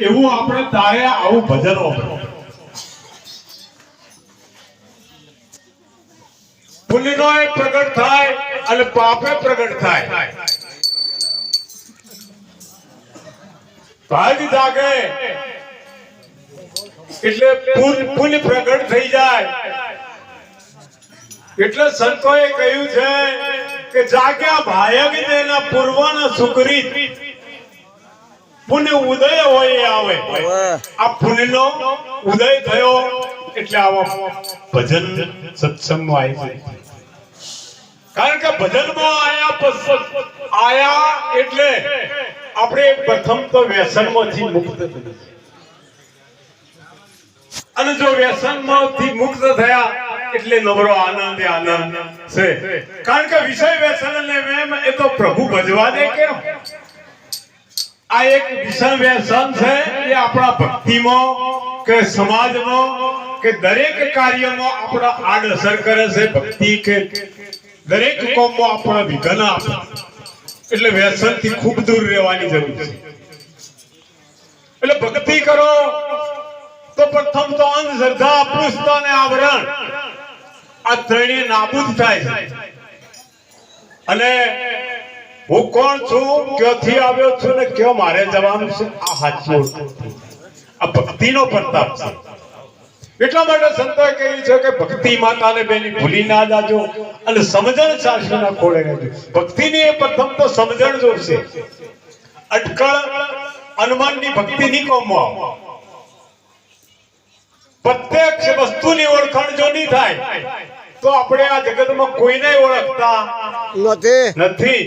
એવું આપણે તારે આવું ભજન વાપરો. પુણ્યનો પ્રગટ થાય અને પાપે પ્રગટ થાય. ભાગ જાગે એટલે પુણ્ય પ્રગટ થઈ જાય. એટલે સંતોએ કહ્યું છે કે જાગ્યા ભાયગ તેના પૂર્વના સુકૃત પુણ્ય ઉદય હોય આવે. આ પુણ્યનો ઉદય થયો એટલે આવા ભજન સત્સંગમાં આવી જાય. કારણ કે ભજનમાં આયા એટલે આપણે પ્રથમ તો વ્યસનમાંથી મુક્ત થઈએ. અને જો વ્યસનમાંથી મુક્ત થયા એટલે નવરો આનંદ આનંદ છે. કારણ કે વિષય વ્યસન ને એ તો પ્રભુ ભજવા દે કેમ? આ એક વિષય વ્યસન છે એ આપણા ભક્તિમાં કે સમાજમાં કે દરેક કાર્યમાં આપણા આડઅસર કરે છે. ભક્તિ કે દરેક કામમાં આપણા વિઘ્ન આપે. એટલે વ્યસનથી ખૂબ દૂર રહેવાની જરૂર છે. એટલે ભક્તિ કરો તો પ્રથમ તો અંધશ્રદ્ધા, અપૃષ્ટતા અને આવરણ આ ત્રણેય નાબૂદ થાય છે. અને હું કોણ છું, ક્યાંથી આવ્યો છું ને ક્યાં મારે જવાનું છે, આ સાચું આ ભક્તિનો પ્રતાપ છે. એટલા માટે સંતોએ કહ્યું છે કે ભક્તિ માતાને બેની ભૂલી ના જાજો અને સમજણ સાસુના ખોળે રહેજો. ભક્તિની પ્રથમ તો સમજણ જોશે. અટકળ અનુમાનની ભક્તિ નહીં કોમવા. પ્રત્યક્ષ વસ્તુની ઓળખાણ જો નહીં થાય તો આપણે આ જગતમાં કોઈને ઓળખતા નથી.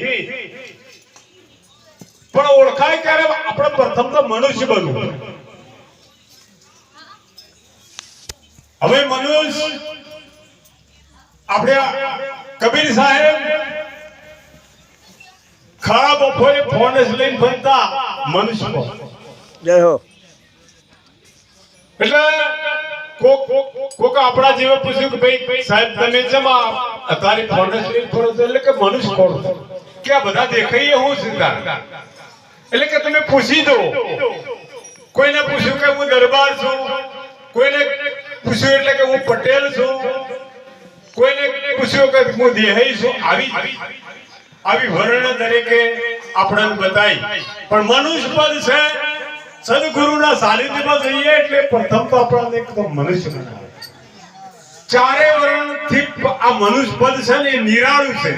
પણ ઓળખાય ક્યારે? આપણે પ્રથમ તો મનુષ્ય બનવું. હવે મનુષ્ય આપણે કબીર સાહેબ ખરાબ બપોરે ફોન લઈને ફરતા મનુષ્ય જય હો. એટલે કોક આપણા જેવા પૂછ્યું કે ભાઈ સાહેબ તમે જમા અત્યારે ફોરેસ્ટ લઈને ફરો છો એટલે કે મનુષ્ય કોણ કે આ બધા દેખાઈએ હું સીધા. એટલે કે તમે પૂછી દો. કોઈને પૂછ્યું કે હું દરબાર છું, કોઈને પૂછ્યું એટલે કે હું પટેલ છું, કોઈને પૂછ્યું કે હું દેહાઈ છું. આવી વર્ણ દરેકે આપણને બતાવી. પણ મનુષ્ય પદ છે સદગુરુના સાનિધ્યમાં જઈએ એટલે પ્રથમ તો આપણને એકદમ મનુષ્ય બનાવે. ચારે વર્ણથી આ મનુષ્ય પદ છે ને એ નિરાળું છે.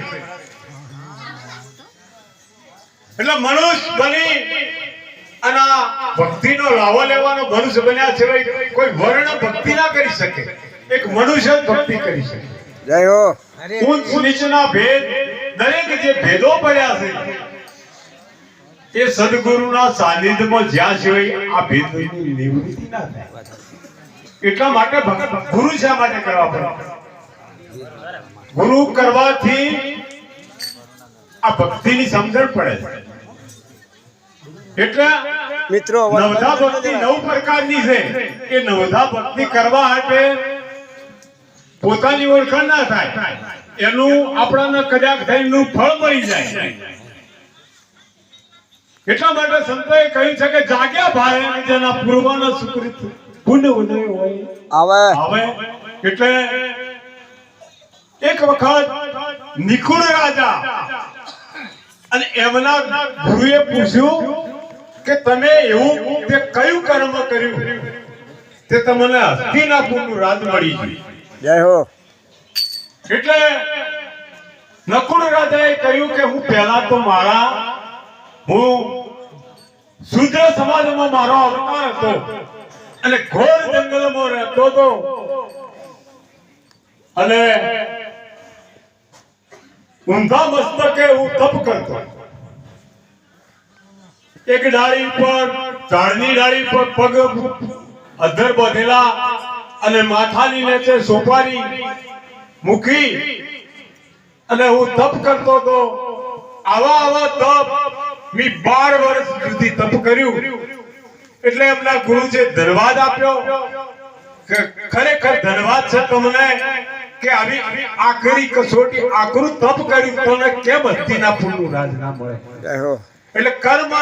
એટલે મનુષ્ય બની અને ભક્તિનો લાવો લેવાનો મનુષ્ય બન્યા છે. કોઈ વર્ણ ભક્તિ ના કરી શકે, એક મનુષ્ય ભક્તિ કરી શકે. જય હો. ઊંચ નીચના ભેદ દરેક જે ભેદો પડ્યા છે એ સદગુરુના સાનિધ્યમાં જ્યાં સિવાય આ ભેદની નિવૃત્તિ ના થાય. એટલા માટે ગુરુ શા માટે કરવા પડે? ગુરુ કરવાથી આ ભક્તિની સમજણ પડે છે. એટલે મિત્રો નવધા ભક્તિ 9 પ્રકારની છે. એ નવધા ભક્તિ કરવા માટે પોતાની ઓળખાણ ના થાય, એનું આપણને કદાચ થઈનું ફળ મળી જાય. એટલા માટે સંતોએ કહ્યું છે કે જાગ્યા ભાય જેના પૂર્વના સુકૃત પુણ્ય ઉદય હોય આવે. એટલે એક વખત નિકુળ રાજા અને એમના ગુરુએ પૂછ્યું કે તમે એવું તે કયું કર્મ કર્યું તે તમને હસ્તિનાપુરનું રાજ મળી ગયું. જય હો. એટલે નકુળ રાજાએ કહ્યું કે હું પહેલા તો હું શુદ્ર સમાજમાં મારો અવતાર હતો અને ઘોર જંગલમાં રહેતો હતો અને ઊંધા મસ્તકે હું તપ કરતો. એક ડાળી પર ઝાડની ડાળી પર પગ અધર બાંધેલા અને માથાની નીચે સોપારી મૂકી અને હું તપ કરતો હતો. આવા તપ મેં 12 વર્ષ સુધી તપ કર્યું. એટલે એમના ગુરુજીએ ધન્યવાદ આપ્યો કે ખરેખર ધન્યવાદ છે તમને કે આવી આખરી કસોટી આકરું તપ કર્યું તમને કેમ હસ્તિનાપુરનું રાજ ના મળે. એટલે કર્મ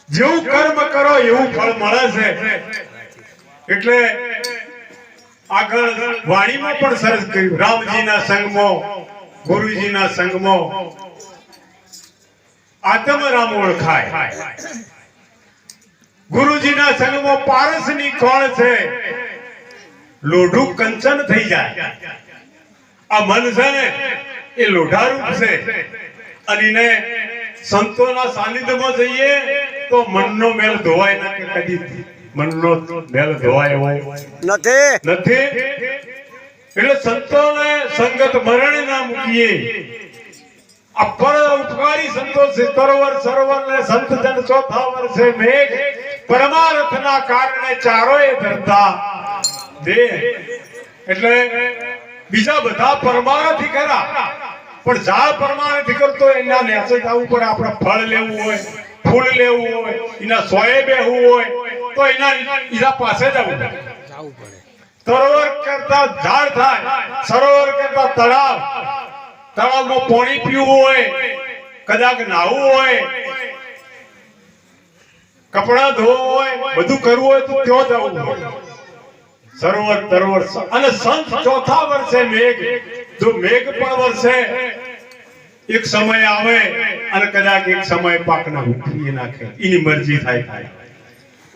જેવું કર્મ કરો એવું ફળ મળે છે. એટલે આગળ વાણીમાં પણ સરસ કહ્યું, રામજીના સંગમાં ગુરુજીના સંગમાં આત્મરામ ઓળખાય. ગુરુજીના સંગમાં પારસની કોણ છે, લોઢું કંચન થઈ જાય. આ મન છે ને એ લોઢારૂપ છે, અને એને સંતોના સાનિધ્યમાં જઈએ તો મનનો મેલ ધોવાય ના, કે કદી મનનો મેલ ધોવાય હોય નથી. એટલે સંતોને સંગત મરણ ના મૂકીએ. આ પર ઉપકારી સંતો સરોવર ને સંત જન ચોથા વર્ષે મેઘ પરમાર્થના કારણે ચારોય ધરતા દે. એટલે બીજા બધા પરમાર્થી કરા, પણ ઝાડ પરમાર્થી કરતો એના નેચે જવું પડે. આપણે ફળ લેવું હોય, ફૂલ લેવું હોય, એના સોએ બેહવું હોય તો એના પાસે જવું પડે. સરોવર કરતા ઝાડ થાય, સરોવર કરતા તળાવ, તળાવમાં પાણી પીવું હોય, કદાચ નાહવું હોય, કપડા ધોવા હોય, બધું કરવું હોય તો ત્યાં જવું હોય. સરોવર તરોવર. અને સંત ચોથા વર્ષે મેઘ, જો મેઘ પણ વર્ષે એક સમય આવે અને કદાચ એક સમય પાકને ઉઠી નાખે, એની મરજી થાય.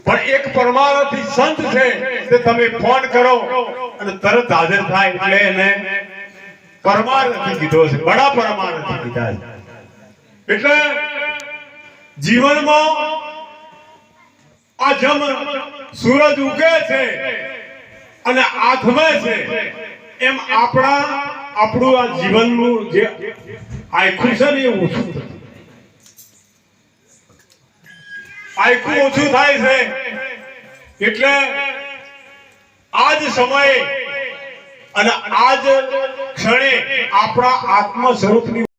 પણ એક પરમાર્થી સંત છે તે તમે ફોન કરો અને તરત હાજર થાય, એટલે એને પરમાર્થી કીધો છે, બડા પરમાર્થી કીધા છે. એટલે જીવનમાં આ જેમ સૂરજ ઉગે છે અને આથમે છે, એમ આપણું આ જીવનનું જે આખું છે ને એ ઓછું થાય છે. એટલે આજ સમયે અને આજ ક્ષણે આપણા આત્મ સ્વરૂપની